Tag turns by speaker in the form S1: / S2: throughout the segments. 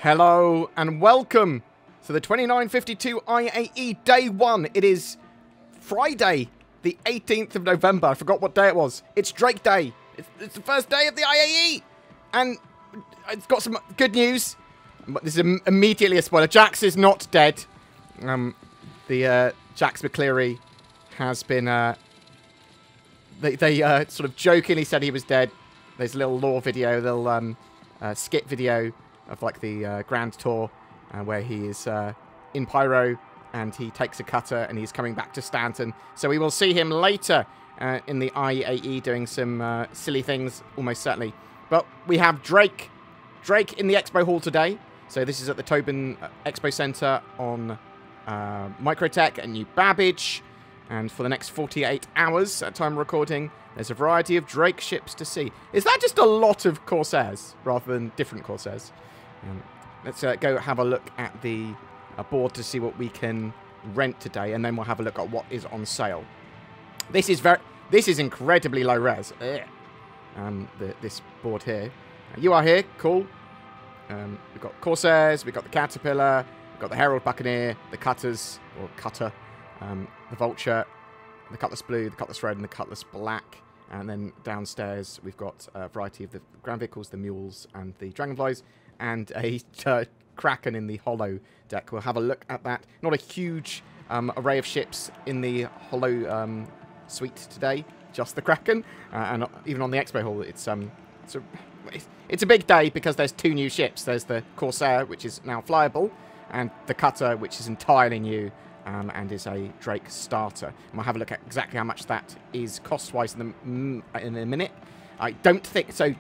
S1: Hello and welcome to the 2952 IAE Day 1. It is Friday, the 18th of November. I forgot what day it was. It's Drake Day. It's the first day of the IAE. And it's got some good news. This is immediately a spoiler. Jax is not dead. Jax McCleary has been... They sort of jokingly said he was dead. There's a little lore video, a little skit video of like the Grand Tour where he is in Pyro and he takes a cutter and he's coming back to Stanton. So we will see him later in the IAE doing some silly things, almost certainly. But we have Drake in the Expo Hall today. So this is at the Tobin Expo Centre on Microtech and New Babbage. And for the next 48 hours at time of recording, there's a variety of Drake ships to see. Is that just a lot of Corsairs rather than different Corsairs? Let's go have a look at the board to see what we can rent today, and then we'll have a look at what is on sale. This is incredibly low res. This board here. You are here, cool. We've got Corsairs, we've got the Caterpillar, we've got the Herald Buccaneer, the Cutters or Cutter. The Vulture, the Cutlass Blue, the Cutlass Red, and the Cutlass Black. And then downstairs, we've got a variety of the ground vehicles, the Mules, and the Dragonflies, and a Kraken in the Hollow deck. We'll have a look at that. Not a huge array of ships in the Hollow suite today, just the Kraken. And even on the Expo Hall, it's a big day because there's two new ships. There's the Corsair, which is now flyable, and the Cutter, which is entirely new. And is a Drake starter. And we'll have a look at exactly how much that is cost-wise in a minute. I don't think so.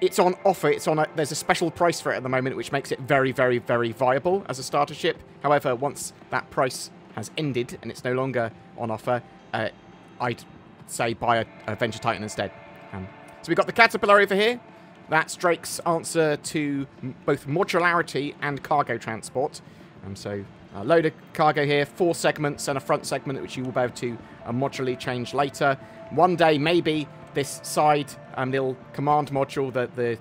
S1: It's on offer. There's a special price for it at the moment, which makes it very, very, very viable as a starter ship. However, once that price has ended and it's no longer on offer, I'd say buy a Venture Titan instead. So we've got the Caterpillar over here. That's Drake's answer to both modularity and cargo transport. So a load of cargo here, 4 segments and a front segment, which you will be able to modularly change later. One day, maybe, this side, little command module, the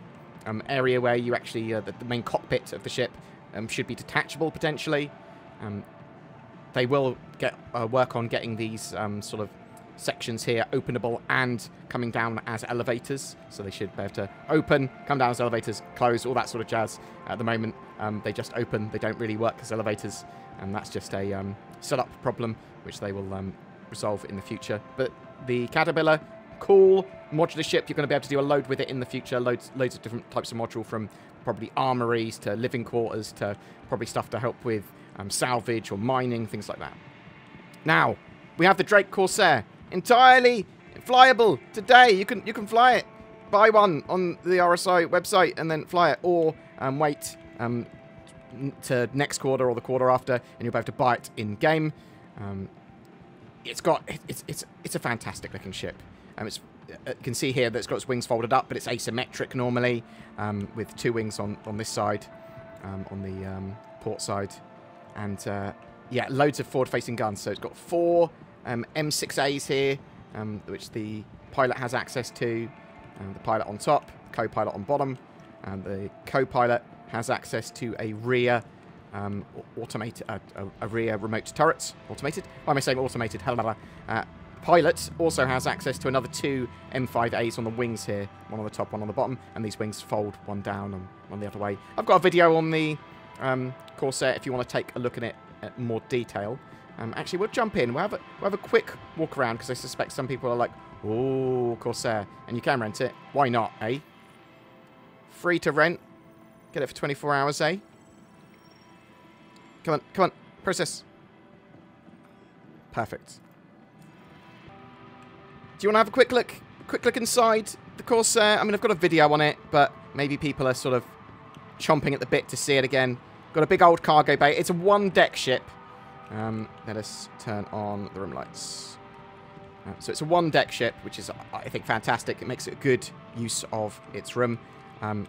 S1: area where you actually, the main cockpit of the ship, should be detachable, potentially. They will work on getting these sort of sections here openable and coming down as elevators. So they should be able to open, come down as elevators, close, all that sort of jazz. At the moment, they just open. They don't really work as elevators. And that's just a setup problem, which they will resolve in the future. But the Caterpillar, cool modular ship. You're going to be able to do a load with it in the future. Loads of different types of module, from probably armories to living quarters to probably stuff to help with salvage or mining, things like that. Now, we have the Drake Corsair. Entirely flyable today. You can fly it. Buy one on the RSI website and then fly it, or wait to next quarter or the quarter after, and you'll be able to buy it in game. It's a fantastic looking ship. You can see here that it's got its wings folded up, but it's asymmetric normally, with 2 wings on this side, on the port side, and yeah, loads of forward-facing guns. So it's got 4 M6As here, which the pilot has access to. The pilot on top, co-pilot on bottom, and the co-pilot has access to a rear automated, a rear remote turret. Automated? Why am I saying automated? Pilot also has access to another 2 M5As on the wings here, one on the top, one on the bottom, and these wings fold, one down and one the other way. I've got a video on the Corsair if you want to take a look at it in more detail. Actually, we'll jump in. We'll have a quick walk around, because I suspect some people are like, "Oh, Corsair," and you can rent it. Why not, eh? Free to rent. Get it for 24 hours, eh? Come on, process. Perfect. Do you want to have a quick look inside the Corsair? I mean, I've got a video on it, but maybe people are sort of chomping at the bit to see it again. Got a big old cargo bay. It's a 1-deck ship. Let us turn on the room lights. So it's a 1-deck ship, which is, I think, fantastic. It makes it a good use of its room.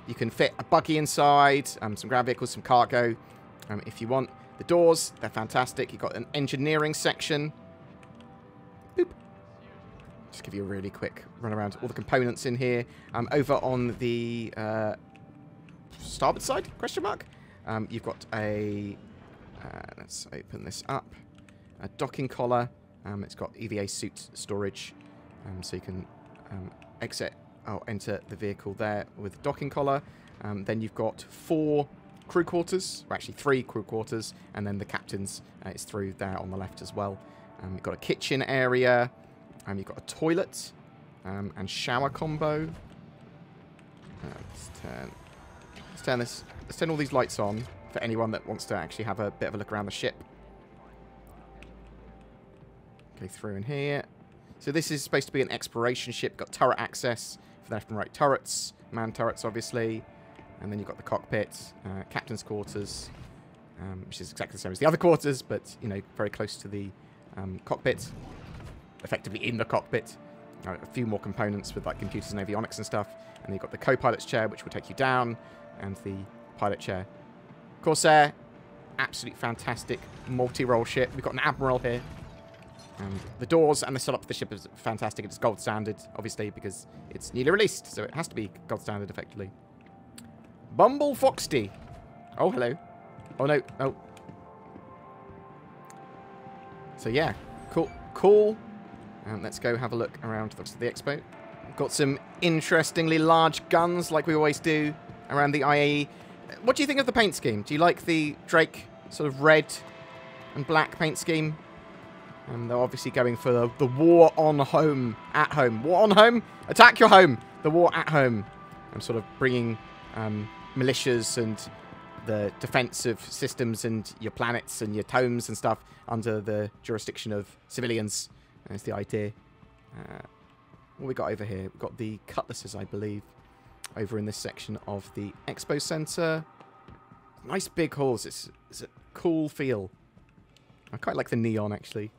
S1: You can fit a buggy inside, some ground vehicles, some cargo, if you want. The doors, they're fantastic. You've got an engineering section. Boop. Just give you a really quick run around all the components in here. Over on the starboard side, question mark. You've got a, let's open this up, a docking collar. It's got EVA suit storage, so you can enter the vehicle there with docking collar. Then you've got 4 crew quarters, or actually 3 crew quarters, and then the captain's is through there on the left as well. You've got a kitchen area, you've got a toilet, and shower combo. Let's turn all these lights on for anyone that wants to actually have a bit of a look around the ship. Go through in here. So this is supposed to be an exploration ship. Got turret access for the left and right turrets, man turrets obviously, and then you've got the cockpit, captain's quarters, which is exactly the same as the other quarters, but you know, very close to the cockpit, effectively in the cockpit. A few more components with like computers and avionics and stuff, and then you've got the co-pilot's chair, which will take you down, and the pilot chair. Corsair, absolutely fantastic multi-role ship. We've got an admiral here. And the doors and the setup of the ship is fantastic. It's gold standard, obviously, because it's newly released, so it has to be gold standard, effectively. Bumble Foxty. Oh, hello. Oh, no. Oh. So, yeah. Cool. Let's go have a look around the Expo. Got some interestingly large guns, like we always do, around the IAE. What do you think of the paint scheme? Do you like the Drake sort of red and black paint scheme? They're obviously going for the war on home, at home. War on home? Attack your home! The war at home. I'm sort of bringing militias and the defensive systems and your planets and your tomes and stuff under the jurisdiction of civilians. That's the idea. What we got over here? We've got the cutlasses, I believe, over in this section of the Expo Centre. Nice big halls. It's a cool feel. I quite like the neon, actually.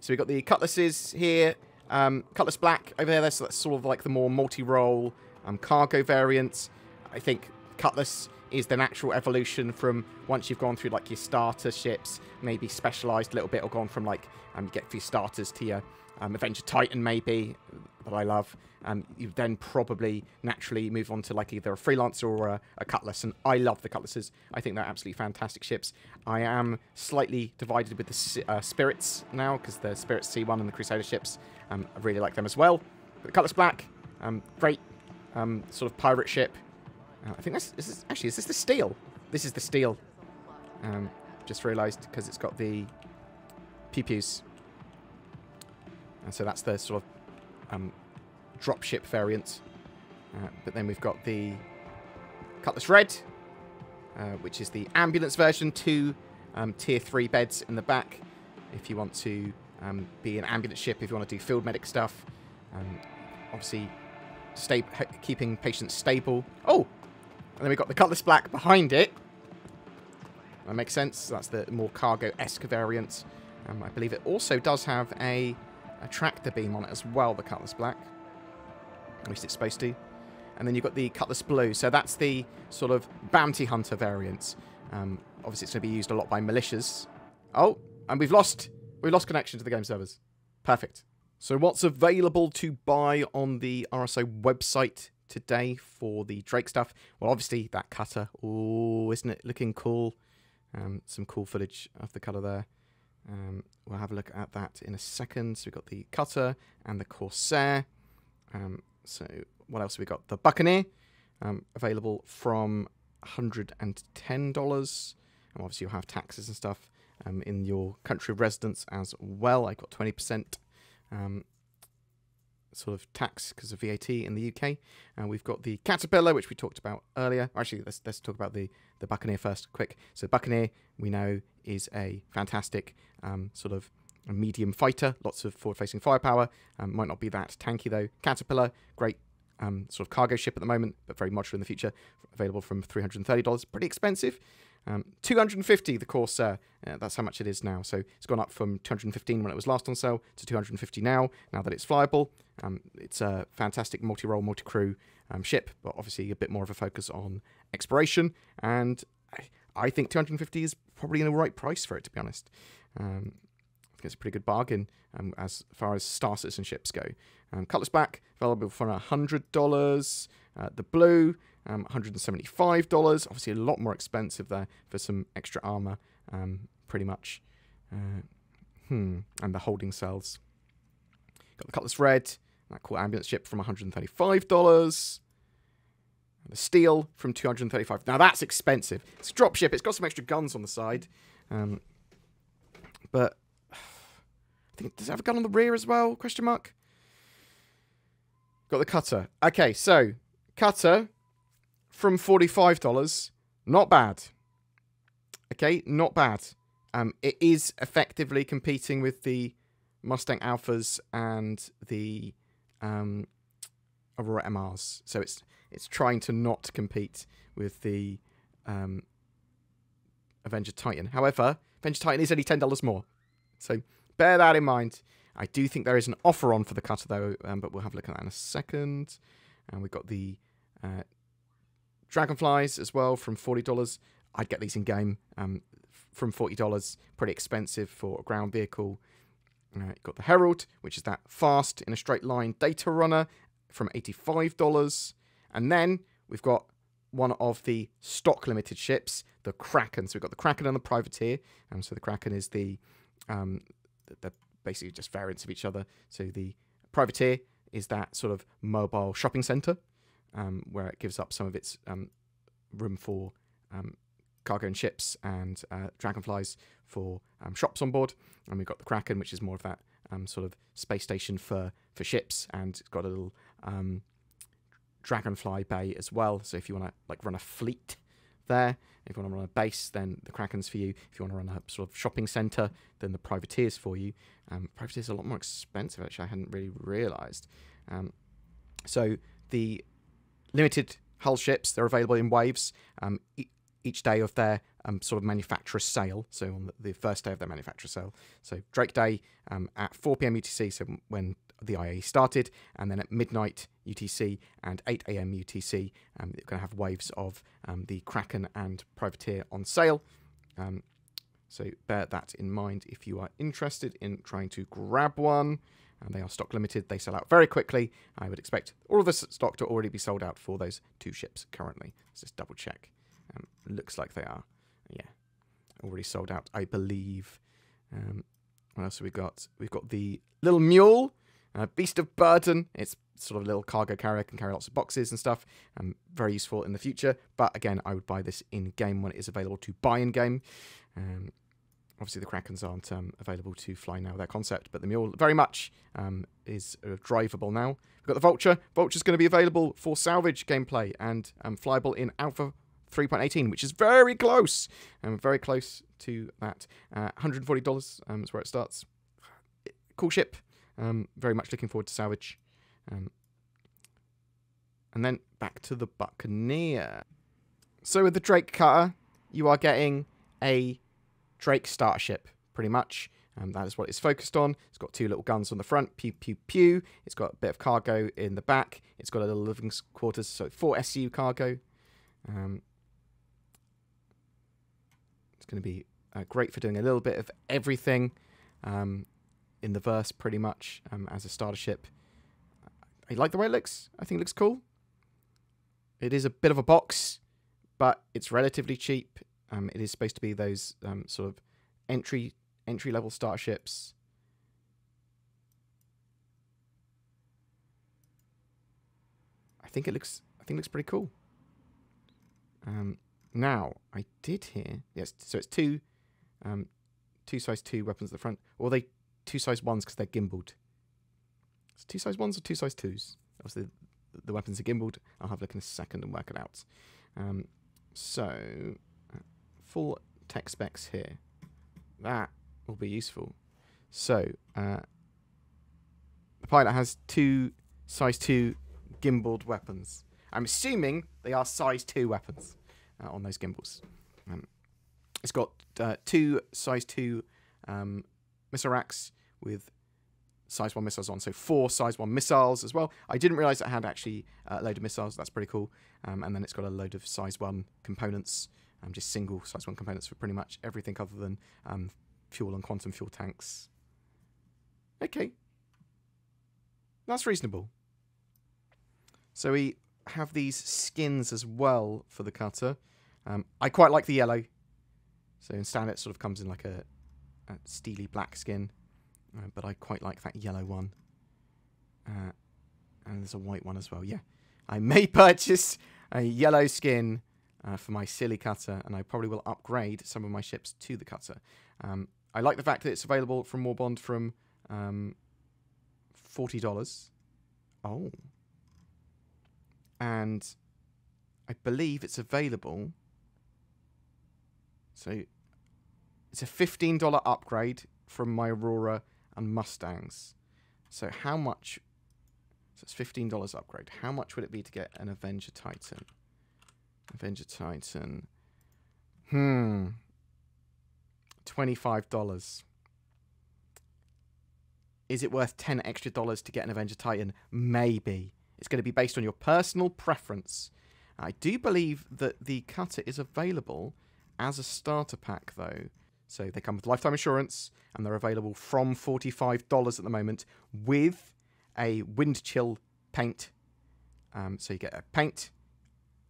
S1: So we've got the cutlasses here. Cutlass black over there. So that's sort of like the more multi-role cargo variants. I think cutlass is the natural evolution from once you've gone through like your starter ships, maybe specialised a little bit, or gone from like you get your starters to your Avenger Titan maybe, that I love. You then probably naturally move on to like either a freelancer or a cutlass, and I love the cutlasses. I think they're absolutely fantastic ships. I am slightly divided with the Spirits now, because the Spirits C1 and the Crusader ships, I really like them as well. But the Cutlass Black, great sort of pirate ship. I think is this the Steel? This is the Steel. Just realised, because it's got the pew-pews. And so that's the sort of dropship variant. But then we've got the Cutlass Red, which is the ambulance version. 2 tier 3 beds in the back if you want to be an ambulance ship, if you want to do field medic stuff. Obviously, keeping patients stable. Oh! And then we've got the Cutlass Black behind it. That makes sense. That's the more cargo-esque variant. I believe it also does have a tractor beam on it as well, the Cutlass Black. At least it's supposed to. And then you've got the Cutlass Blue. So that's the sort of bounty hunter variant. Obviously, it's going to be used a lot by militias. Oh, and we've lost connection to the game servers. Perfect. So what's available to buy on the RSO website today for the Drake stuff? Well, obviously, that cutter. Oh, isn't it looking cool? Some cool footage of the cutter there. We'll have a look at that in a second. So we've got the cutter and the Corsair. So what else have we got? The Buccaneer, available from $110. And obviously you'll have taxes and stuff in your country of residence as well. I got 20% sort of tax because of VAT in the UK. And we've got the Caterpillar, which we talked about earlier. Actually, let's talk about the Buccaneer first, quick. So Buccaneer, we know, is a fantastic sort of a medium fighter, lots of forward-facing firepower. Might not be that tanky though. Caterpillar, great sort of cargo ship at the moment, but very modular in the future. Available from $330, pretty expensive. $250 the Corsair. That's how much it is now. So it's gone up from $215 when it was last on sale to $250 now that it's flyable. It's a fantastic multi-role, multi-crew ship, but obviously a bit more of a focus on exploration. And I think $250 is probably the right price for it, to be honest. I think it's a pretty good bargain as far as Star Citizen ships go. Cutlass Black, available for $100. The Blue, $175. Obviously, a lot more expensive there for some extra armor, pretty much. And the holding cells. Got the Cutlass Red, that cool ambulance ship from $135. The steel from $235. Now that's expensive. It's a drop ship. It's got some extra guns on the side. But I think, does it have a gun on the rear as well? Question mark. Got the cutter. Okay, so cutter from $45. Not bad. Okay, not bad. It is effectively competing with the Mustang Alphas and the Aurora MRs. So it's trying to not compete with the Avenger Titan. However, Avenger Titan is only $10 more. So bear that in mind. I do think there is an offer on for the cutter, though, but we'll have a look at that in a second. And we've got the Dragonflies as well from $40. I'd get these in-game from $40. Pretty expensive for a ground vehicle. You've got the Herald, which is that fast in a straight line data runner from $85. And then we've got one of the stock limited ships, the Kraken. So we've got the Kraken and the Privateer. So the Kraken is the basically just variants of each other. So the Privateer is that sort of mobile shopping centre where it gives up some of its room for cargo and ships, and Dragonflies for shops on board. And we've got the Kraken, which is more of that sort of space station for ships, and it's got a little Dragonfly bay as well. So if you want to like run a fleet there, if you want to run a base, then the Kraken's for you. If you want to run a sort of shopping centre, then the Privateer's for you. Privateer's a lot more expensive, actually. I hadn't really realised. So the limited hull ships, they're available in waves each day of their sort of manufacturer sale. So on the first day of their manufacturer sale. So Drake Day at 4 PM UTC, so when the IAE started, and then at midnight UTC and 8 AM UTC, you're going to have waves of the Kraken and Privateer on sale. So bear that in mind if you are interested in trying to grab one. And they are stock limited. They sell out very quickly. I would expect all of the stock to already be sold out for those two ships currently. Let's just double check. Looks like they are. Yeah, already sold out, I believe. What else have we got? We've got the little mule, Beast of Burden. It's sort of a little cargo carrier, can carry lots of boxes and stuff. Very useful in the future. But again, I would buy this in-game when it is available to buy in-game. Obviously, the Krakens aren't available to fly now, their concept, but the Mule very much is drivable now. We've got the Vulture. Vulture's going to be available for salvage gameplay and flyable in Alpha 3.18, which is very close. Very close to that. $140 is where it starts. Cool ship. Very much looking forward to salvage. And then back to the Buccaneer. So with the Drake Cutter, you are getting a Drake starter ship, pretty much. That is what it's focused on. It's got two little guns on the front, pew, pew, pew. It's got a bit of cargo in the back. It's got a little living quarters, so 4 SU cargo. It's going to be great for doing a little bit of everything in the verse, pretty much, as a starter ship. I like the way it looks. I think it looks cool. It is a bit of a box, but it's relatively cheap. It is supposed to be those sort of entry level starships. I think it looks pretty cool. Now I did hear, yes, so it's two size 2 weapons at the front, or are they 2 size 1s because they're gimbaled? It's 2 size 1s or 2 size 2s? Obviously the weapons are gimbaled. I'll have a look in a second and work it out. So full tech specs here. That will be useful. So the pilot has 2 size 2 gimbaled weapons. I'm assuming they are size 2 weapons on those gimbals. It's got 2 size 2 missile racks with size 1 missiles on, so 4 size 1 missiles as well. I didn't realise it had actually a load of missiles. That's pretty cool. And then it's got a load of size 1 components. Just single size 1 components for pretty much everything other than fuel and quantum fuel tanks. Okay. That's reasonable. So we have these skins as well for the cutter. I quite like the yellow. So instead it sort of comes in like a steely black skin. But I quite like that yellow one. And there's a white one as well. Yeah, I may purchase a yellow skin for my silly cutter, and I probably will upgrade some of my ships to the cutter. I like the fact that it's available from Warbond from $40. Oh. And I believe it's available. So it's a $15 upgrade from my Aurora and Mustangs. So how much... So it's $15 upgrade. How much would it be to get an Avenger Titan? Avenger Titan. $25. Is it worth $10 extra to get an Avenger Titan? Maybe. It's going to be based on your personal preference. I do believe that the cutter is available as a starter pack, though. So they come with lifetime insurance, and they're available from $45 at the moment with a wind chill paint. So you get a paint,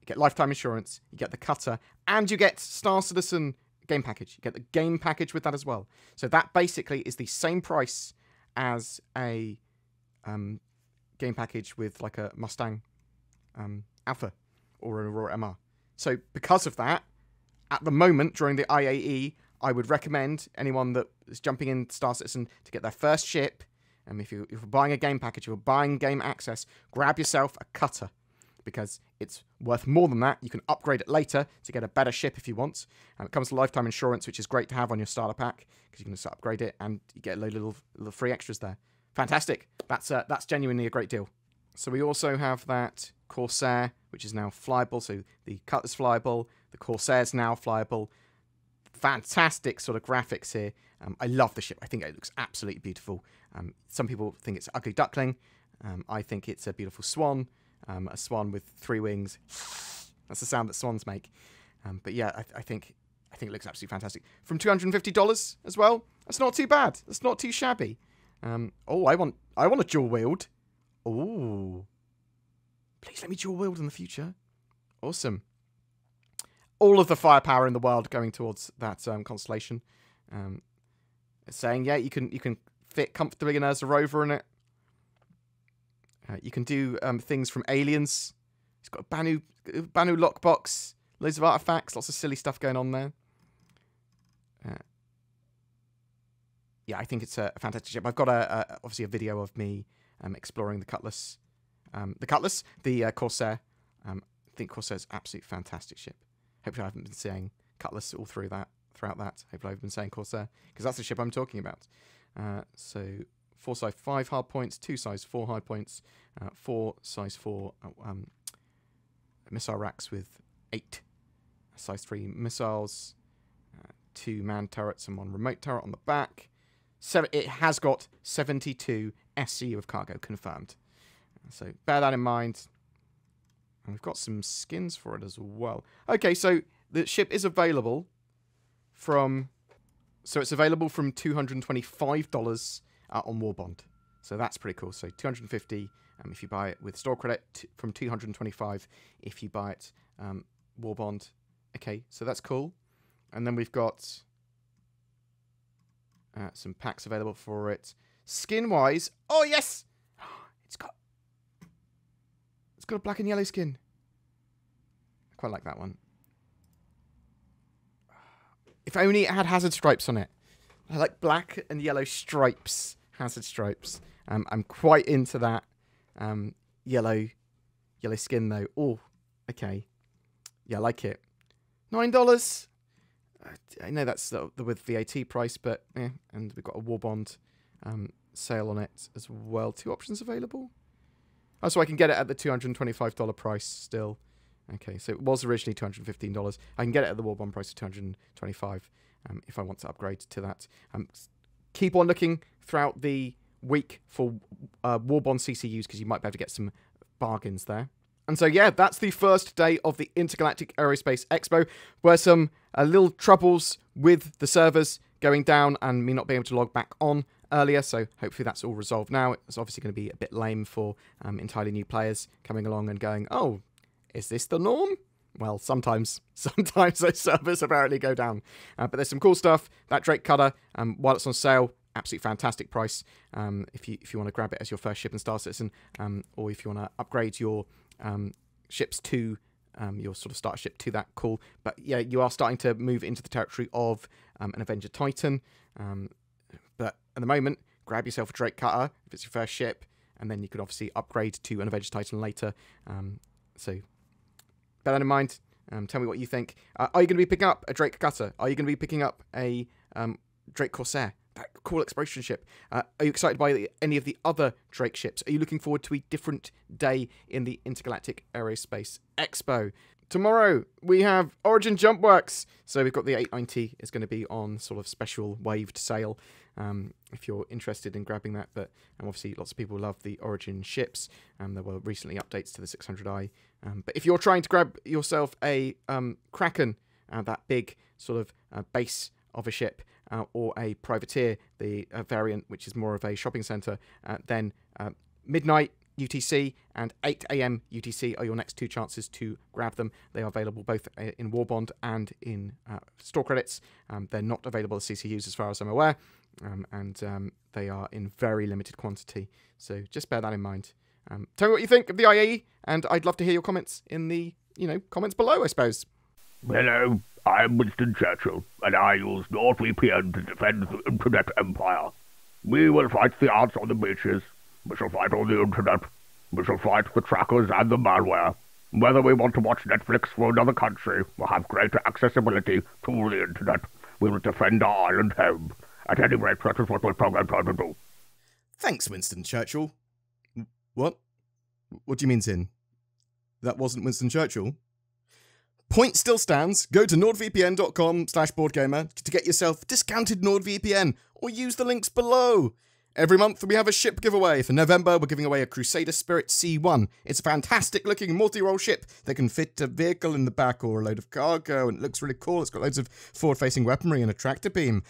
S1: you get lifetime insurance, you get the cutter, and you get Star Citizen game package. You get the game package with that as well. So that basically is the same price as a game package with like a Mustang Alpha or an Aurora MR. So because of that, at the moment during the IAE, I would recommend anyone that is jumping in Star Citizen to get their first ship. If you're buying a game package, if you're buying game access, grab yourself a cutter because it's worth more than that. You can upgrade it later to get a better ship if you want. It comes with lifetime insurance, which is great to have on your starter pack because you can just upgrade it and you get a load of little free extras there. Fantastic. That's genuinely a great deal. So we also have that Corsair, which is now flyable. So the cutter's flyable, the Corsair's now flyable. Fantastic sort of graphics here. I love the ship. I think it looks absolutely beautiful. Some people think it's an ugly duckling. I think it's a beautiful swan. A swan with 3 wings. That's the sound that swans make. But yeah, I think it looks absolutely fantastic. From $250 as well. That's not too bad. That's not too shabby. Oh, I want a dual wield. Oh, please let me dual wield in the future. Awesome. All of the firepower in the world going towards that constellation. It's saying, yeah, you can fit comfortably in as a rover in it. You can do things from Aliens. It's got a Banu lockbox, loads of artifacts, lots of silly stuff going on there. Yeah, I think it's a fantastic ship. I've got obviously a video of me exploring the Cutlass. The Corsair. I think Corsair's an absolutely fantastic ship. Hopefully I haven't been saying Cutlass all throughout that. Hopefully I've been saying Corsair, because that's the ship I'm talking about. So 4 size 5 hard points, 2 size 4 hard points, 4 size 4 missile racks with 8 size 3 missiles, 2 manned turrets and 1 remote turret on the back. It has got 72 SCU of cargo confirmed. So bear that in mind. And we've got some skins for it as well. Okay, so the ship is available from... So it's available from $225 on Warbond. So that's pretty cool. So $250 if you buy it with store credit, from $225 if you buy it Warbond. Okay, so that's cool. And then we've got some packs available for it. Skin-wise, oh yes! It's got a black and yellow skin. I quite like that one. If only it had hazard stripes on it. I like black and yellow stripes. Hazard stripes. I'm quite into that yellow skin though. Oh, okay. Yeah, I like it. $9. I know that's with VAT price, but yeah. And we've got a Warbond sale on it as well. 2 options available. Oh, so I can get it at the $225 price still. Okay, so it was originally $215. I can get it at the Warbond price of $225 if I want to upgrade to that. Keep on looking throughout the week for Warbond CCUs because you might be able to get some bargains there. And so, yeah, that's the first day of the Intergalactic Aerospace Expo, where some little troubles with the servers going down and me not being able to log back on earlier, so hopefully that's all resolved now. It's obviously going to be a bit lame for entirely new players coming along and going, oh, Is this the norm? Well, sometimes those servers apparently go down. But there's some cool stuff. That Drake cutter, while it's on sale, absolutely fantastic price. If you want to grab it as your first ship in Star Citizen, or if you want to upgrade your ships to your sort of starter ship to that, cool. But yeah, you are starting to move into the territory of an Avenger Titan. But at the moment, grab yourself a Drake cutter if it's your first ship, and then you could obviously upgrade to an Avenger Titan later. So bear that in mind. Tell me what you think. Are you going to be picking up a Drake cutter? Are you going to be picking up a Drake Corsair? That cool exploration ship. Are you excited by any of the other Drake ships? Are you looking forward to a different day in the Intergalactic Aerospace Expo? Tomorrow, we have Origin Jump Works. So we've got the 890 is going to be on sort of special waived sale if you're interested in grabbing that. But obviously, lots of people love the Origin ships. There were recently updates to the 600i. But if you're trying to grab yourself a Kraken, that big sort of base of a ship, or a privateer, the variant, which is more of a shopping centre, then midnight UTC and 8 AM UTC are your next two chances to grab them. They are available both in Warbond and in store credits. They're not available as CCUs as far as I'm aware, and they are in very limited quantity. So just bear that in mind. Tell me what you think of the IAE, and I'd love to hear your comments in the comments below, I suppose.
S2: Hello, I'm Winston Churchill, and I use NordVPN to defend the Internet Empire. We will fight the ants on the beaches. We shall fight on the Internet. We shall fight the trackers and the malware. Whether we want to watch Netflix for another country or have greater accessibility to the Internet, we will defend our island home. At any rate, that is what we're programmed to do.
S3: Thanks, Winston Churchill. What? What do you mean, Tin? That wasn't Winston Churchill? Point still stands. Go to nordvpn.com/BoredGamer to get yourself discounted NordVPN, or use the links below. Every month we have a ship giveaway. For November, we're giving away a Crusader Spirit C1. It's a fantastic looking multi-role ship that can fit a vehicle in the back or a load of cargo, and it looks really cool. It's got loads of forward-facing weaponry and a tractor beam.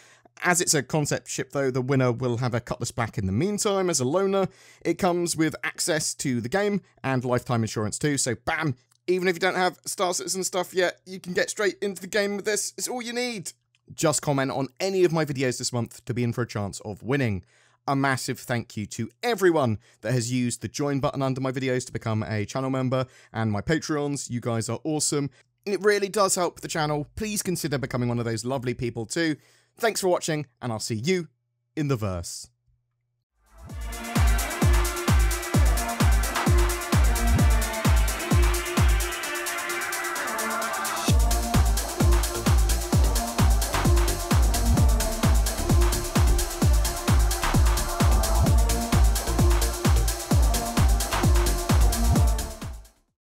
S3: As it's a concept ship, though, the winner will have a Cutlass back in the meantime as a loaner. It comes with access to the game and lifetime insurance too, so bam! Even if you don't have Star Citizen stuff yet, you can get straight into the game with this. It's all you need. Just comment on any of my videos this month to be in for a chance of winning. A massive thank you to everyone that has used the join button under my videos to become a channel member, and my Patreons. You guys are awesome. It really does help the channel. Please consider becoming one of those lovely people too. Thanks for watching, and I'll see you in the verse.